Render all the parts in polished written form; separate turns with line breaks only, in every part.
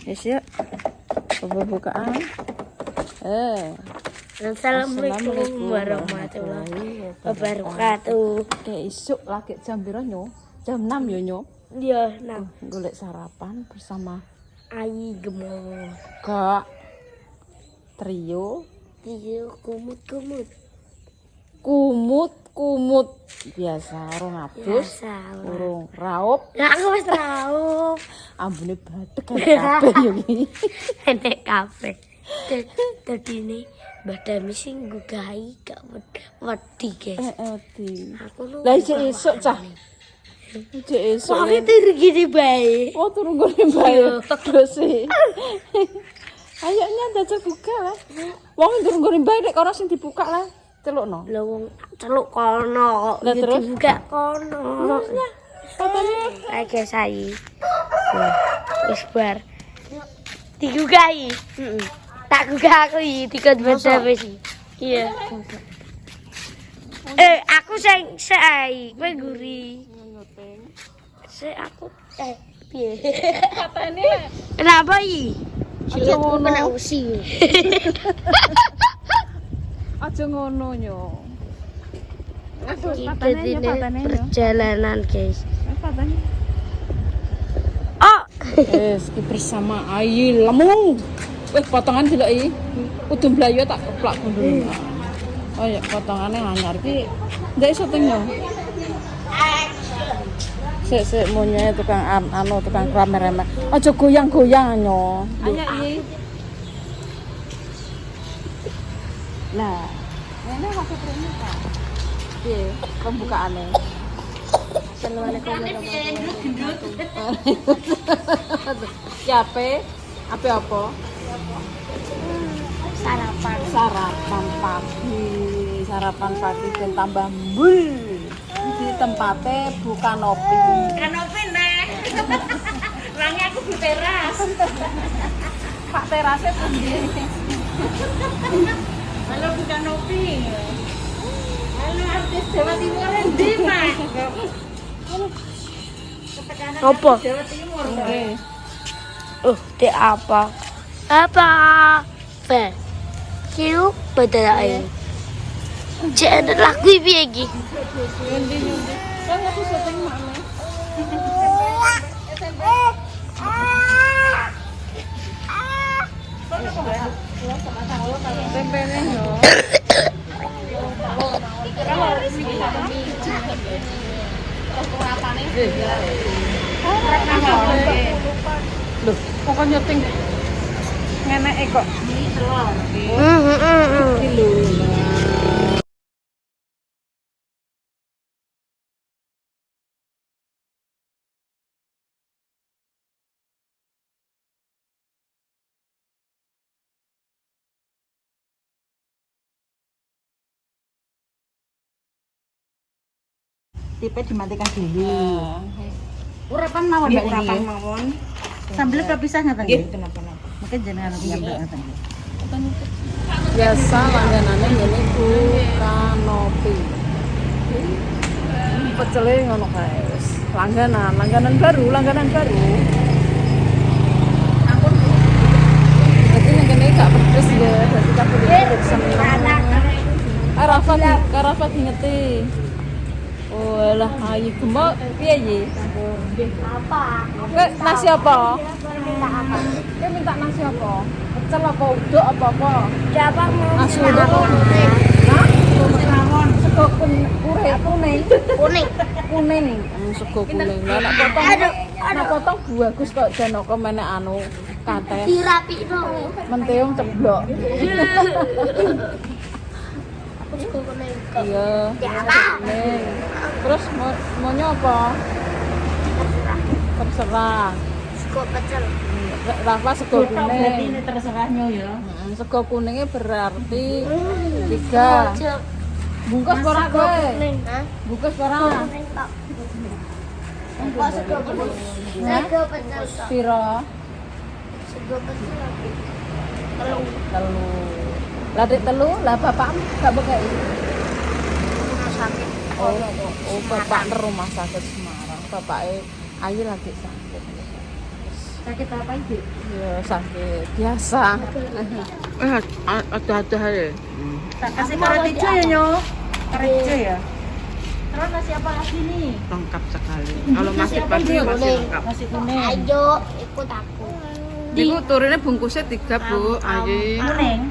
Yes, yuk. Bukaan.
Assalamualaikum warahmatullahi wabarakatuh.
Kayak isuk lagi jam piro nyo? Jam 6 yo nyo.
Iya, nah.
Golek sarapan bersama
Ayi gemol.
Kak trio.
Iya, kumut.
Kumut biasa urung abus. Urung raup.
Lah aku wis raup.
Ambune batek kabeh yo iki.
Enek kabeh. Dadine Mbah Dami sing nggahi gak wedi, guys.
Wedi.
Aku lu.
Lah isuk cah. Isuk.
Wah, itu gini bae.
Oh, turun gone bae. Terus sih. Ayo nyanda buka lah. Wong turun gone bae nek ora sing dibuka lah. Celukno.
Lah wong celuk kono kok.
Lah terus
dibuka kono. Oke, saya. Wis bar. Digugai. Heeh. Tak gugah aku iki dikon beda wis. Iya. Aku sing sei, kowe nguri. Sik aku piye?
katane
Kenapa iki?
aja ngono.
Kena usi.
Aja ngono nyo.
Ini perjalanan, guys.
Patane.
Oh,
Ki bersama Ayi Lemu. Potongan deloki. Kudu mlayu tak keplak dulu. Oh ya, potongane anyar ki. Ndek syuting yo. Sik monye tukang tukang kameramen. Aja goyang-goyang nyo. Ayo iki. Lah, ngene maksud rene ta. Piye pembukaane?
Assalamualaikum warahmatullahi wabarakatuh.
Siape? Apa? Sarapan pagi dan tambah mbul di tempatnya bukan nopi.
Kanopi neh. Rangi aku di teras.
Pak terasnya sendiri.
Halo bukan nopi. Halo artis Jawa Timur endi, Mas? Apa?
Jawa Timur.
Di apa? Apa? Kiu badal ae. Cek lagu piye iki?
Ngendi. Kan aku syuting makne. Tempene yo. Loh, kok nyeting ngeneke kok. Kilo.
Tipe dimatikan dulu. Urapan mawon mbak urapan mawon. Sambil kepisah ngaten nggih. Kenapa-napa. Mungkin jenengan ngambil ngaten nggih.
Biasa langganane ngene ku kanopi. Pecele ngono kae wis. Langganan baru. Ampun. Jadi ngene gak pedes ya, dadi kabeh seneng. Karafat ngeti. Oh lah, ayo gemuk piye iki?
Apa?
Nasi apa? Kowe minta nasi apa? Pecel apa uduk apa?
Siapa mau
Nasi uduk. Hah? Sego kuning. Sego kuning. Nek potong bagus kok Janaka menek anu kateh.
dirapikno.
Menteung ceblok.
Aku kuning.
Iya. Kuning. Terus maunya apa? Terserah.
Sego pecel.
Rafa sego kuning.
Ini terserahnya ya.
Sego kuningnya berarti 3. Bungkus ora kowe?
Hah?
Bungkus ora?
Kuning tok. Kok sego kuning? Sego pecel tok.
Piro?
Sego pecel lagi.
Telu. Lah dik telu, lah bapak gak bekai.
Rumah sakit.
Oh, bapak di rumah sakit Semarang. Bapaknya Ayu lagi sakit.
Sakit apa itu?
Ya sakit biasa. Ada ya.
Tak kasih karet hijau ya nyo. Karet hijau ya. Terus nasi apa lagi nih?
Lengkap sekali. Kalau
Nasi
masih
apa
pagi
ini?
masih lengkap.
Nasi kuning.
Ayo, ikut aku.
Ibu turunnya bungkusnya 3 Bu. Aji.
Kuning.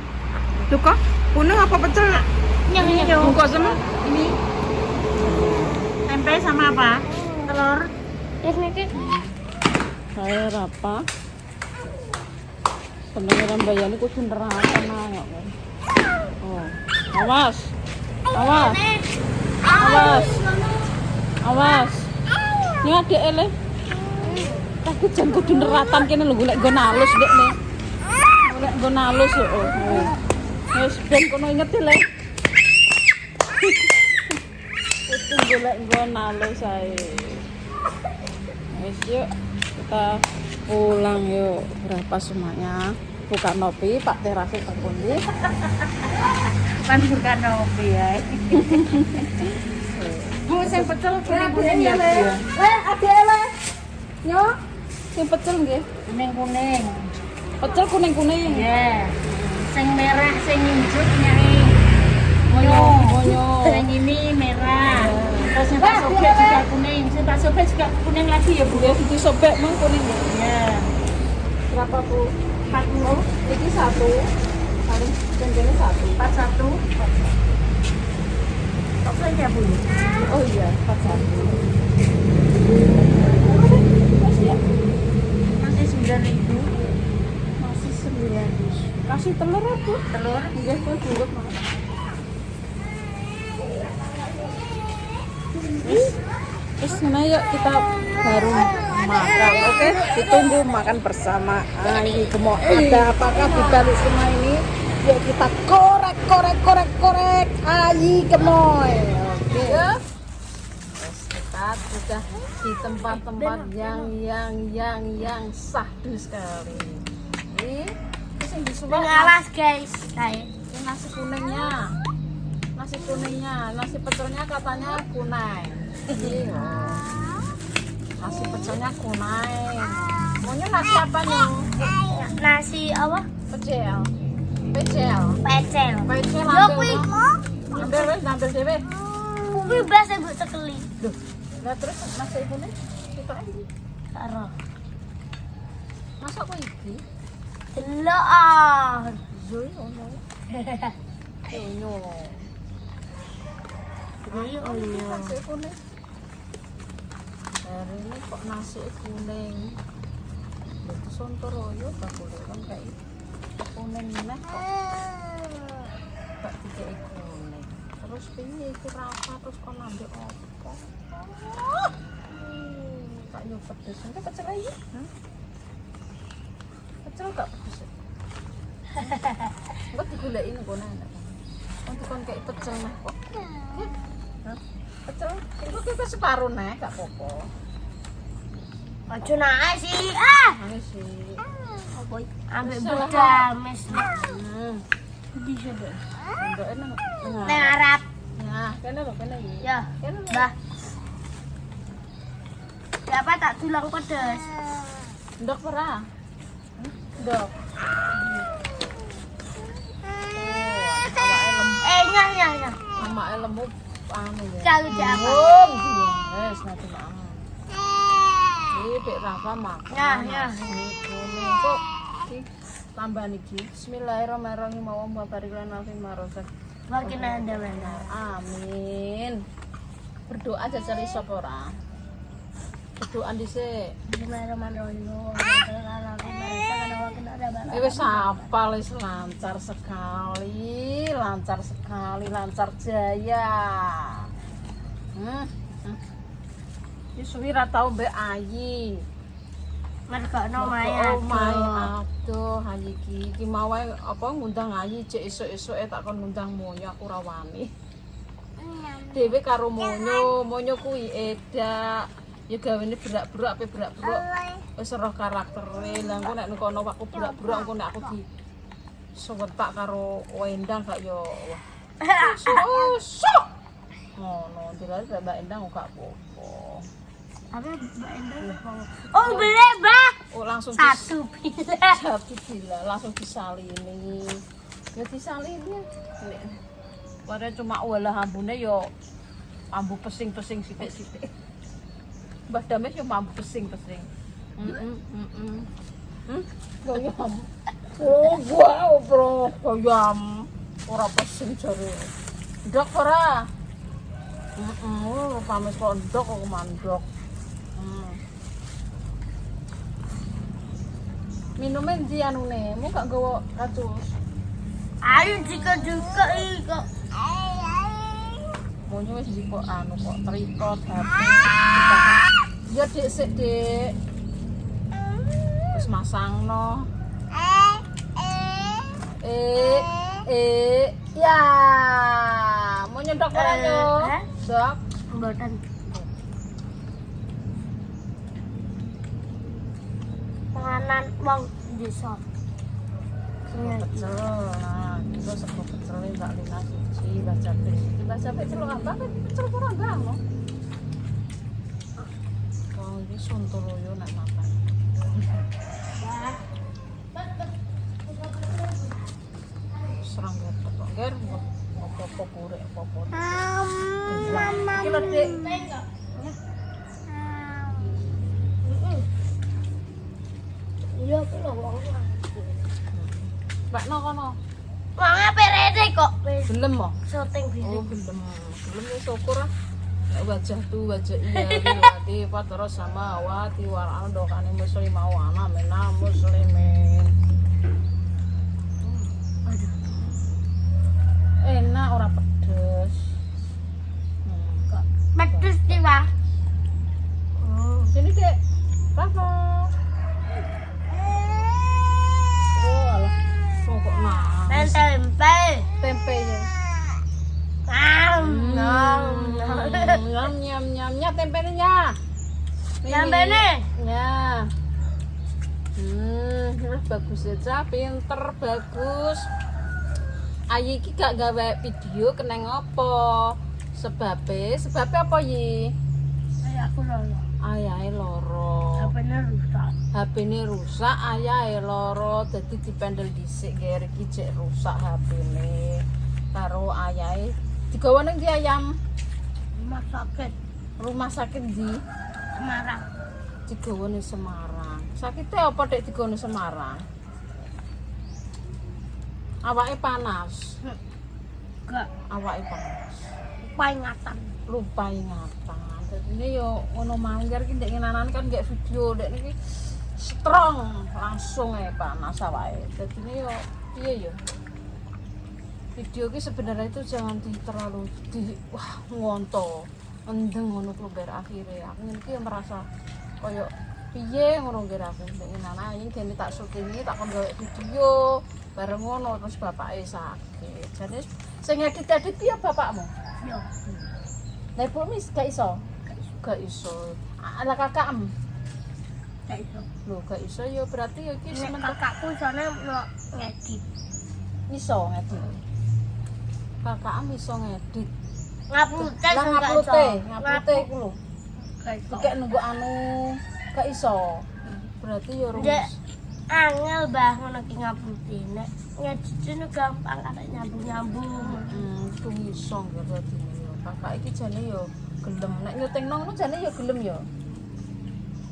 Tuh kok kuning apa pecel?
Yang ini
Bungkus sama.
Ini tempe sama apa? Telur.
Saya apa? Pendengaran bayani kudu neraka nang. Oh. Awas. Awas. Awas. Awas. Ini adek ele. Takut jan kudu neratan kene lho golek nggon alus dek ne. Golek nggon alus yo. Wis ben kono inget le. Kudu golek nggon alus ae. Wis yuk kita pulang yuk. Berapa semuanya? Buka nopi Pak Terasi Pak Pundi.
Kan bukan kopi ya. Bu, saya pecel kuning-kuning ya.
Adek ele. Yo, sing pecel nggih.
Kuning-kuning.
Pecel kuning-kuning.
Ya. Sing merah, sing hijau nyari. Monyo.
Monyo.
Sing ini merah. Terus yang tak sobek juga kuning. Yang tak sobek juga kuning lagi ya, Bu.
Ya disobek mah kuning ya.
Ya.
Berapa Bu?
40.
Ini 1. Paling jendela 1.
41. Kok saja, Bu?
Oh iya, 41.
Masih 9.000.
Masih 900. Kasih telur ya, Bu?
Telur.
Iya, Bu, dulu mah. Terus mana yuk kita baru makan, oke? Ditunggu makan bersama. Ini mau ada apakah di balik semua ini? Yuk kita korek. Ayi gemoy, oke? Terus kita sudah di tempat-tempat yang sahdu sekali. Ini sing disuwak.
Awas guys, saya.
Ini nasi kuningnya, nasi pecelnya katanya kuning. Iya. Nasi pecelnya kuning. Maunya nasi apa nih?
Nasi apa?
Pecel.
Pecel.
Pecel
Yo
ambil.
kuwi
Ambil dewe.
kuwi blas ibu tekeli.
Loh, nah terus nasi kuning kita ini.
Karo.
Masak kok iki?
Delok ah.
Zoi ono. Ono.
Ini olio.
Nasi kuning. Hari ini kok nasi kuning. Itu Sontoroyo tak boleh kan kayak kuning neh kok. Tak dikei kuning. Terus piye iki rasa terus kok nambah apa? Tak yo pedes. Enggak pecel aja. Pecel gak pedes. Enggak digulaiin kok enak. Kon kayak pecel neh kok. Pecel, itu kita separuh nih, gak apa-apa.
Ojo naik sih. Ah.
Ini sih.
Ambek bedames.
Bisa deh. Enggak enak.
Nang Arab.
Nah, kene lho, kene iki.
Ya.
Kene lho.
Mbah. Siapa tak tulang pedes?
Ndok ora? Ndok.
Nyah.
Amake lemu anu ya.
Calu apa?
Wes nanti mang. Iki Dek Rafa makan.
Ya.
Kuning kok. Iki tambah niki. Bismillahirrahmanirrahim. Wa barik lana fi ma razaq.
Makin ada benar.
Amin. Berdoa aja cari sop ora. Berdoa dhisik.
Bismillahirrahmanirrahim.
Wis apal wis lancar sekali, lancar jaya. Wis suwi ra tau mbek Ayi.
Mergono
Oh my,
Maya.
aduh Ayi iki mau wae apa ngundang Ayi cek esuk-esuke tak kon ngundang Monyo aku ra wani. Dhewe karo Monyo kuwi edak. Ya gawene berak-berak ape berak-berak. Wis roh karaktere. Lah engko nek kono aku berak-berak engko nek aku di sewetak karo Wendang gak yo wah. Susuk. Ngono, dilare Mbak Endang gak apa-apa.
Apa Mbak Endang? Oh, beli, Mbak.
langsung
Satu bila.
satu bila langsung disalini. Ya disalini. Padahal cuma olah ambune yo ambu pesing-pesing sithik-sithik. Mbah Dames yo ambu pesing-pesing. Goyam. Oh, wow, bro, goyam. Ora pesing jare. Ndok ora. Pames kok ndok kok mandok. Minumnya di anune, mau gak gawa kacus?
Ayo jika juga kok.
Maunya wis jiko anu kok tripod HP. Ya Dik sik Dik. Wis masangno. Ya. Mau nyedok ora yo? Dok.
Mboten. Panganan wong desa.
Pecel. Nah, kita sego pecel tak lina siji baca siji. Baca celok apa kan pecel ora bang loh. Oh, iki Sontoloyo nek makan. Serang kok ger apa-apa kurek apa-apa. Iki lho Dik.
Iya aku lho wong.
Mbak no kono.
Wonge perede kok wis
Gelem mo?
syuting
Oh,
video.
gelem. Gelem ya syukur ah. Nek wajah tu wajah iya lati fatara sama wati wal ando kane muslimah wa ana mena muslimin. Aduh. Enak ora pedes. Kok
Pedes ki, Pak.
sini Dek. Rafa. Oh, alah. Kok nangis.
Tempe.
Tempe ya. Nyam nyam nyam nyam tempenya.
Tempenya.
Ya. Bagus aja, pinter bagus. Ayi iki gak gawe video kena ngopo? Sebabnya apa Yi?
Kayak aku lho.
Ayahe loro.
HP-ne rusak.
HP-ne rusak, ayahe loro, dadi dipendel dhisik nggih iki jek rusak HP-ne. Karo ayahe digawa ning ndi ayam?
Rumah sakit
Rumah sakit di
Semarang.
digawa ning Semarang. Sakitnya apa Dek digawa ning Semarang? Awake panas.
Enggak
Awake panas.
peringatan.
Lupa ingatan. Jadi yo ngono mangger ki ndek ngenanan kan gak video ndek niki strong langsung panas awake. Dadine yo piye yo. Video ki sebenarnya itu jangan terlalu wah ngonto. Endeng ngono ku ber akhire. Aku iki merasa koyo piye ngono ngger aku ndek ngenanan ing gene tak syutingi tak kon gawe video bareng ngono terus bapake sakit. Jadi sing edit-edit ya bapakmu.
Yo.
Lah ibu mis gak iso. Gak iso. Ala kakakmu.
Kayak itu.
Lho gak iso ya berarti ya iki
Nek
sementara
kakakku soalnya mau ngedit.
iso ngedit. Kakakmu iso ngedit.
Ngapute
Lah ngapute iku lho.
Kayak itu.
Dikek nunggu anu gak iso. Berarti ya
Dek,
rumus.
angel bah ngono ki ngapute. Nek ngedit gampang arek nyambung-nyambung.
Itu iso berarti ya. Kakak iki jane ya gelem. Nek nyuting nang ngono jane ya gelem ya.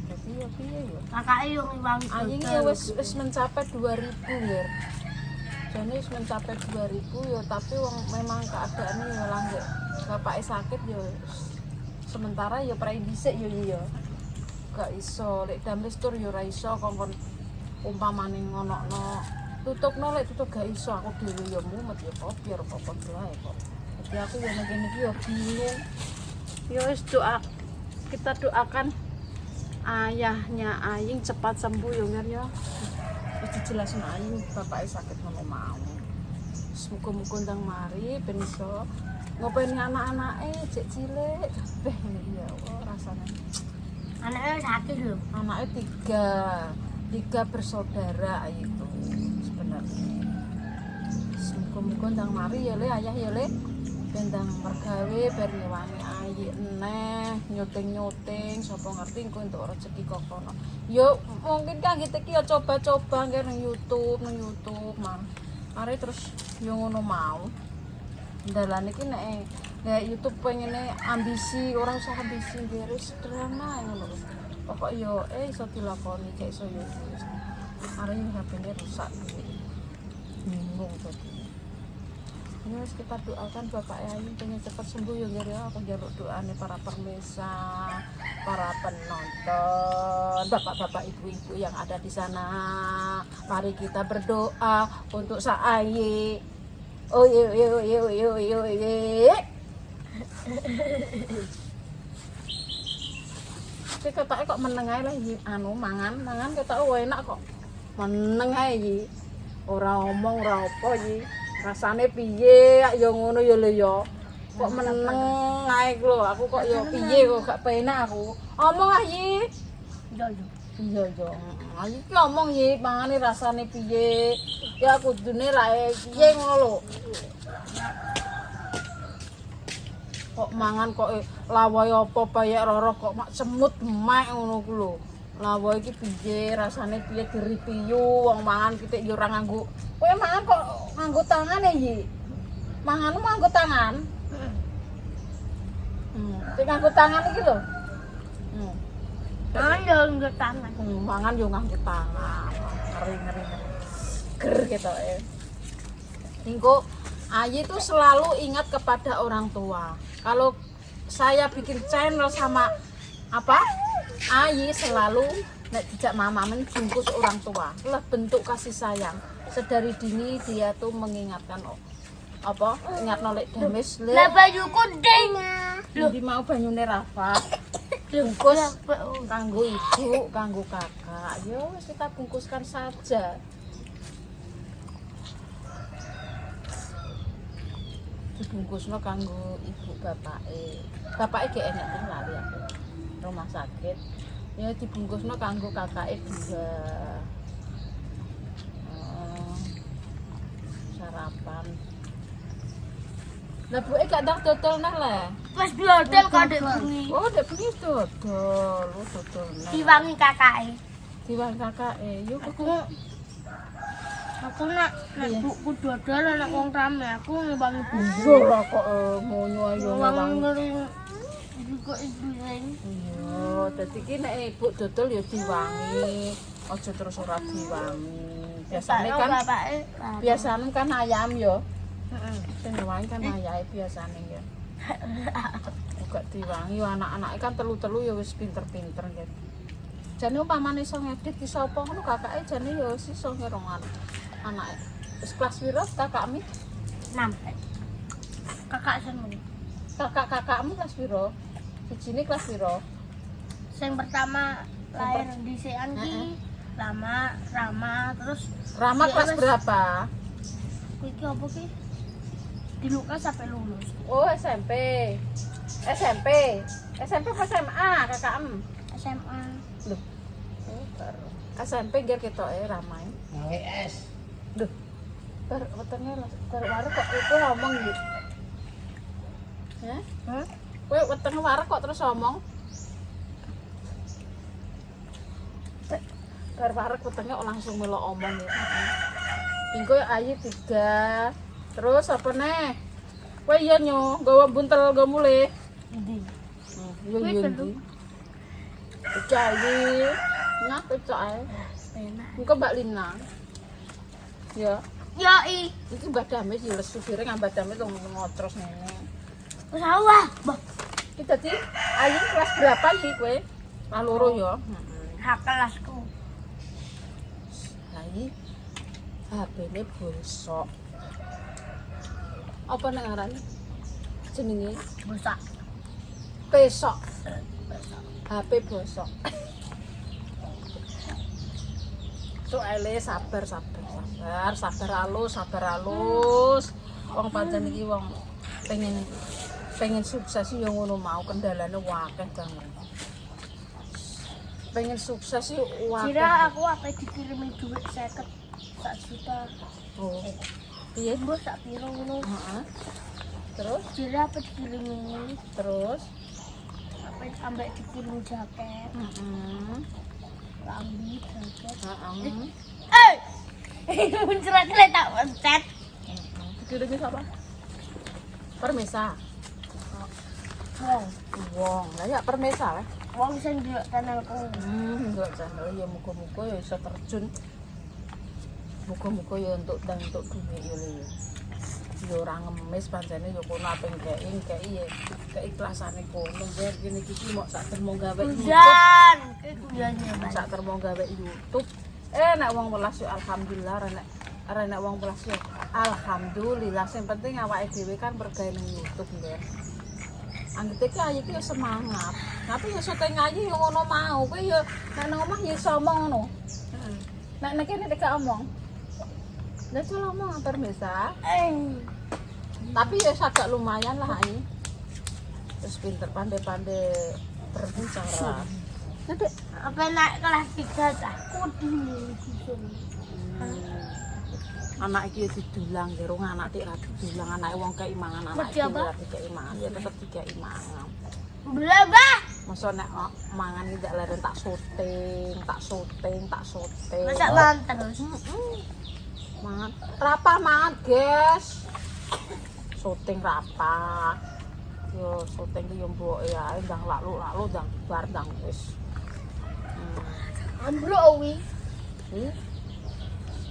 Berarti ya piye ya?
Kakake yo ngiwangi.
Anjing ya wis mencapai 2000 ya. Jane wis mencapai 2000 ya, tapi wong memang keadaannya ya langge. Bapake sakit ya sementara ya prei dhisik ya. Gak iso lek Dames tur ya ora iso kongkon umpamane ngonokno. Tutupno lek tutup gak iso aku dhewe ya mumet ya kok biar apa bae kok. Jadi aku ya nek ngene iki ya bingung. Ya wis kita doakan ayahnya Aying cepat sembuh ya Mir ya. Wis dijelasin Aying bapake sakit ngono mau. Muga-muga ndang mari ben iso ngopeni anak-anake cek cilik kabeh ya Allah rasane.
Anaknya sakit lho.
Anaknya tiga bersaudara itu sebenarnya. Muga-muga ndang mari ya Le ayah ya Le. bentang mergawe bar nyewangi ayi neh nyuting sapa ngerti engko entuk rezeki kok kono. Yo mungkin kan gitu ki yo coba-coba nggih nang YouTube mah. Are terus yo ngono mau. Dalan iki nek YouTube pengene ambisi, ora usah ambisi nggih sederhana ngono. Pokok yo iso dilakoni cek iso yo. Are HP-ne rusak iki. Bingung kok. Ya kita doakan Bapak Ayu pengen cepat sembuh ya Nggih ya. Aku njaluk doane para permisa, para penonton, bapak-bapak ibu-ibu yang ada di sana. Mari kita berdoa untuk Saaye. Oh yo. Ketoke kok meneng ae lah iki anu mangan ketoke enak kok. Meneng ae iki. Ora omong ora apa iki. Rasane piye ya ngono ya lho ya. Kok meneng ae lho, aku kok ya piye kok gak penak aku. Omong ah Yi. Iya. Ayo iki omong Yi, mangane rasane piye? Ya kudune ra piye ngono lho. Kok mangan kok lawahe apa bayek roro kok mak semut mek ngono ku lho. Lawahe iki piye rasane piye diripiyu wong mangan pitik ya ora nganggo. Kowe mangan kok nganggo tangan ya, Yi? Manganmu nganggo tangan? Sing nganggo tangan iki lho.
Mangan yo nganggo tangan.
Mangan yo nganggo tangan. Ngeri. Ger ketoke. Engko Ayi itu selalu ingat kepada orang tua. Kalau saya bikin channel sama apa? Ayi selalu nek dijak mama menjungkus orang tua. Lah bentuk kasih sayang. Sedari dini dia tuh mengingatkan apa? Ingat nolek dames le.
Lah bajuku ding.
Jadi mau banyune Rafa. Bungkus kanggo ibu, kanggo kakak. Yo wis kita bungkuskan saja. Dibungkusno kanggo ibu bapake. Bapake gak enak sing lali aku. Rumah sakit. Ya dibungkusno kanggo kakake juga. Sarapan. Lah buke gak ndang dodol neh le.
Wis dodol kok ndek bengi.
Oh, ndek bengi dodol. Oh, dodol neh.
Diwangi kakake.
Diwangi kakake. Yo
Aku nak buku dodol anak wong rame aku ngewangi buku.
yo lah kok monyo ayo
Wangi ngering juga ibuing.
Iya, dadi ki nek ibu dodol ya diwangi, aja terus ora diwangi. Biasane kan ayam yo. Heeh. Sing diwangi kan ayahe biasane ya. Uga diwangi anak-anake kan telu-telu ya wis pinter-pinter nggih. Jane umpamane iso ngedit iso apa ngono kakake jane ya wis iso ngerongan. Anake wis kelas piro kakakmu?
6. Kakak seneng.
Kakakmu kelas piro? Sijine kelas piro?
Sing pertama lahir disikan ki Rama terus
Rama kelas berapa?
iki apa ki? Diluka sampai lulus.
Oh SMP apa SMA kakakmu?
SMA.
Loh. SMP nggih ketoke ramai.
WS.
Duh. Wetenge warek kok itu ngomong iki. Hah? Kowe wetenge warek kok terus ngomong. Bar warek wetenge langsung melok omong ya. Engko Ayu 3. Terus apa neh? Kowe iya nyo, gawa buntel go mulih.
Ndi?
Yo ndi. Kecawi. Nah, kecae.
Enak.
Engko Mbak Lina. Ya.
Yoi.
Iki Mbak Damis ya lesu dhewe Mbak Damis wong ngotros ngene.
Wis awah. Mbah,
Iki dadi Ayu kelas berapa iki kowe? Kelas loro ya.
hak kelasku.
Ayu HP-ne bosok. Apa nek ngarani? Jenenge
Bosak.
pesok. HP bosok. Soale sabar halus. Wong pancen iki wong pengen sukses yo ngono mau kendalane akeh banget. Pengen sukses yo akeh.
Kira aku apa dikirimi duit 50 1 juta.
Oh. Piye?
Mbok sak piro ngono?
Heeh. Terus
Jira apa dikirimin?
terus
Apa sampai dikirim jaket? Lambi jaket. Mencerat-cerat tak pencet.
Dikirimin siapa? Permesa. Wong, lah ya permesa lah.
Wong sing ndelok channelku.
Enggak channel ya muga-muga ya iso terjun. Muga-muga ya untuk duit ya lho. Ya ora ngemis pancene ya kono ape ngkei ya keiklasane kono biar kene iki mok sak termo gawe YouTube.
Hujan, keguyane
Sak termo gawe YouTube. Nek wong welas yo alhamdulillah nek wong welas yo alhamdulillah sing penting awake dhewe kan bergawe ning YouTube nggih. Anggite iki ayu iki semangat. Tapi yo syuting ayu yo ngono mau. Kowe yo nek nang omah yo iso omong ngono. Nek kene nek omong. Lah coba omong permesa. Tapi ya agak lumayan lah ini. Terus pinter pandai-pandai berbicara.
Nanti apa naik kelas 3 aku di
Anak iki didulang, gerung anak tik ra didulang, anake wong keimangan, anak iki ra dikeimangan, ya tetep dikeimangan.
Blabah.
Masa nek mangan iki ndak leren tak syuting.
Masak mangan terus.
Mangan. Rapah mangan, guys. Syuting rapah. Yo syuting ki yo mboke ae ndang lalu ndang bar ndang wis.
Ambruk wi.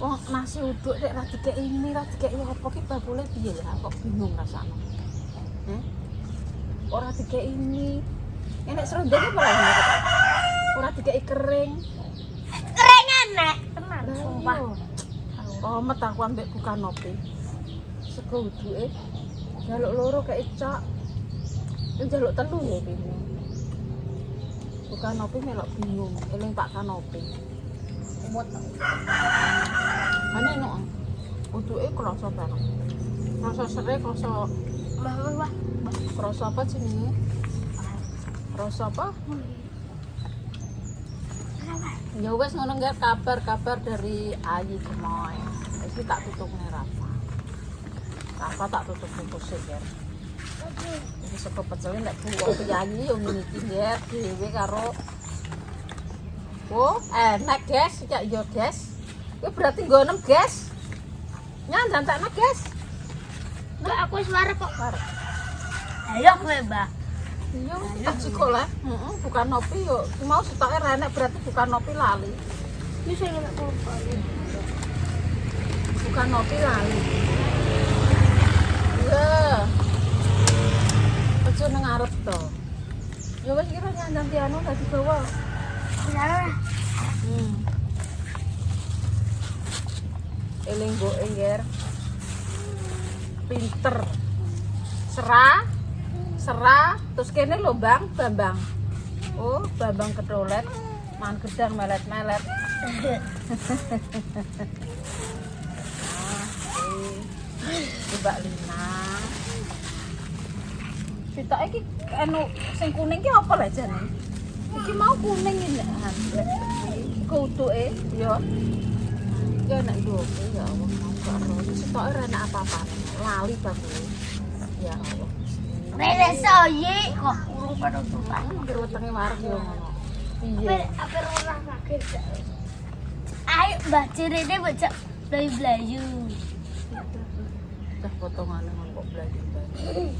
Wong nasi uduk nek ra dikek ini, ra dikek apa ki bakule piye lah kok bingung rasane. Ora dikek ini. Enek serundeng apa lagi? Ora dikek kering.
Kering enek, tenan sumpah.
Oh, met aku ambek bukan nopi. Sego uduke jaluk loro kayak cak. Jaluk telu ya bingung. Bukan nopi melok bingung, eling Pak Kanopi.
Umut.
Ane no. Uduke krasa banget. Krasa sere, krasa
Wah.
krasa apa jenenge? Krasa apa? Ya wes ngono nggak kabar dari Ayi Gemoy. Wis tak tutupne Rafa. Rafa tak tutup sih ya. Iki sego pecel nek buwok piyayi yo ngene iki ya dhewe karo oh, enak guys, cak yo guys. Kuwi berarti nggo 6 guys. Nyandantakno guys.
Enggak aku wis warep kok.
Bareng.
Ayo kowe, Mbak.
Iya, tak sekolah. Bukan nopi yo. Mau stoke renek berarti bukan nopi lali.
Iki sing enak kok.
Bukan nopi lali. Iya. Aja nang arep to. Ya wis kira nyandang piano dadi bawa.
Ya.
Eling mbok engger. Pinter. Serah, terus kene lho Bambang. Oh, Bambang kedolet, mangan gedang melet-melet. Mbak Lina. Sitok iki anu sing kuning ki apa lah jane? Iki mau kuning iki nek kutuke ya. Ya nek ndoke ya Allah karo sitoke ora enak apa-apa. Lali bagus. Ya Allah.
Rene soye kok urung penutupan.
Gerwetenge wareg yo ngono. Iya.
Apa ora kaget. Ayo Mbak Cirene bocah blayu-blayu.
Dah potongane kok blayu-blayu.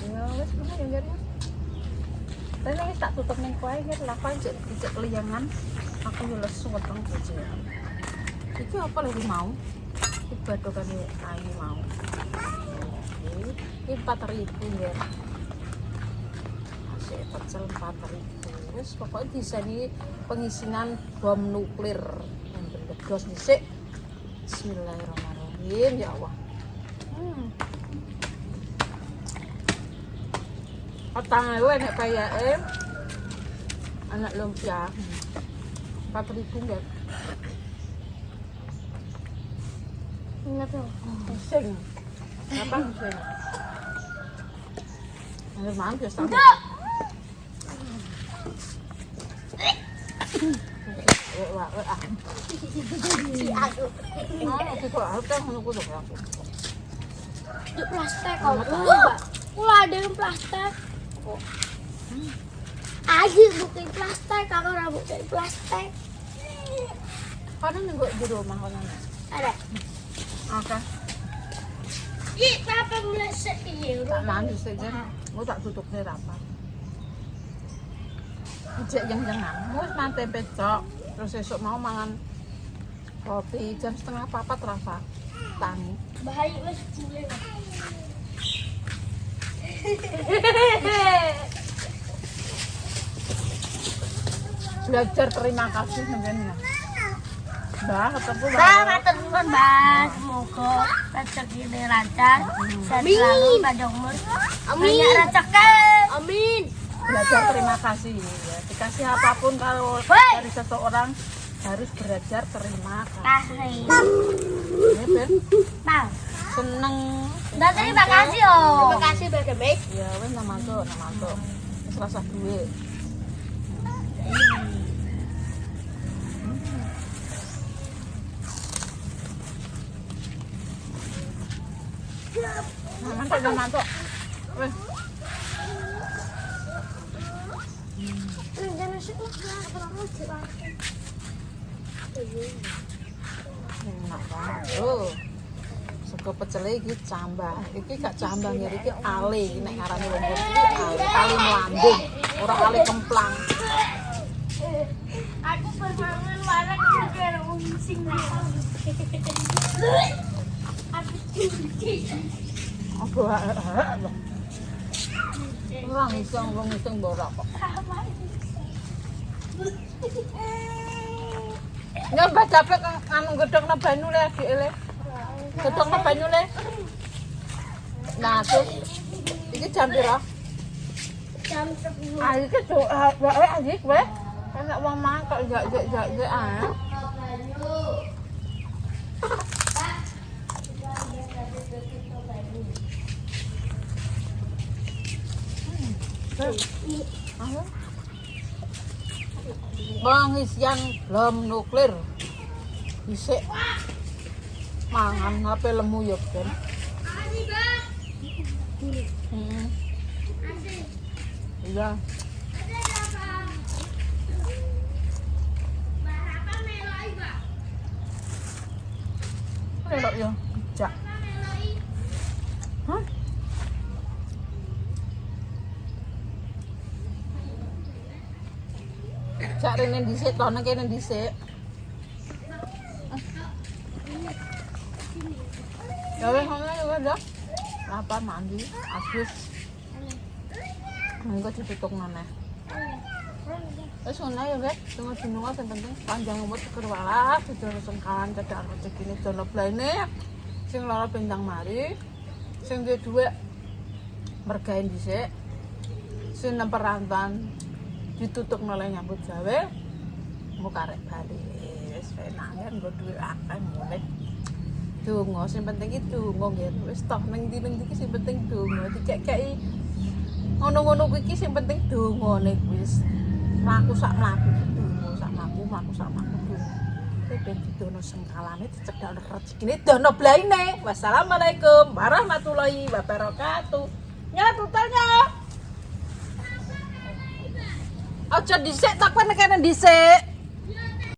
Ya wis bener ya nggih. Rene wis tak tutup ning kowe nggih lah kan cek liyangan. Aku yo lesu weteng bojo. Iki apa lagi mau? Iki badokane ayu mau. Ini 4.000 ya. Masih pecel 4.000. Terus pokoknya di sini pengisian bom nuklir yang berledos dhisik. Bismillahirrahmanirrahim ya Allah. Otange wae nek payake anak lumpia. 4.000 ya.
Ingat loh.
Sing. Apa sing? Ada mangga sama. Wah.
Si aku.
Aku kok harus ngono kudu aku.
Di plastik kau Mbak. Kula ada yang plastik. Aji bukan plastik, kakak rambut dari plastik.
Kono nenggo di rumah kono.
Ada.
Oke.
Ih, papa meleset iya.
Tak mandi saja. Mau tak tutupnya rapat. Ijek yang jangan. Mau mantai becok. Terus esok mau mangan roti jam 3:30 Rafa. Tangi.
Bahaya mas cilik.
Belajar terima kasih sebenarnya. Mbak, ketemu
Selamat teman Mbak, semoga rezeki ini lancar, sehat selalu pada umur. Banyak rezeki. Amin.
Belajar terima kasih ya. Dikasih apapun kalau
Woi.
dari seseorang harus belajar terima kasih.
Kasih.
Ya, Ben.
Bang.
Seneng.
Dan terima kasih oh. Terima kasih Mbak Baik.
Ya, wes nama tuh. Wis rasa duit. Mantap dan mantap. Wes.
Jangan syukur
Enak banget. Oh. Sego pecel iki cambah. Iki gak cambah ngene iki ale nek ngarani wong iki ale. Ale mlandung, ora ale kemplang.
Aku bermangan warak juga unsing nih. Aku
Apa ora iseng wong iseng mbora kok. Nyoba dapet anu gedhokna banyu le adike le. Gedhokna banyu le. Nah, terus iki jam pira?
jam 10.
Ah, iki wae aja kowe. Enak wong mangan kok jak ah. Pengisian bom nuklir dhisik mangan HP lemu ya Ben. Iya. Melok ya, jak. Hah? Jak rene dhisik to, nek kene dhisik. Ya wis ngono ya udah. Apa mandi, habis. Monggo ditutuk maneh. Wis ngono ya guys, tunggu dinunga sing penting panjang umur seger waras, didoro sengkalan cedak rezekine dono blaine. Sing lara benjang mari, sing duwe dhuwit mergain dhisik. Sing nemperantan ditutuk oleh nyambut gawe. Mau karek bali. Wis penak ya nggo dhuwit akeh mulih. Donga sing penting iki donga nggih. Wis toh ning ndi iki sing penting donga. Dicek-ceki ngono-ngono kuwi iki sing penting dongane wis. Mlaku sak mlaku donga, sak mlaku donga. Ben didono sengkalane dicedhak rezekine dono blaine. Wassalamualaikum warahmatullahi wabarakatuh. Nyatutanya. Aja dhisik tak kene dhisik.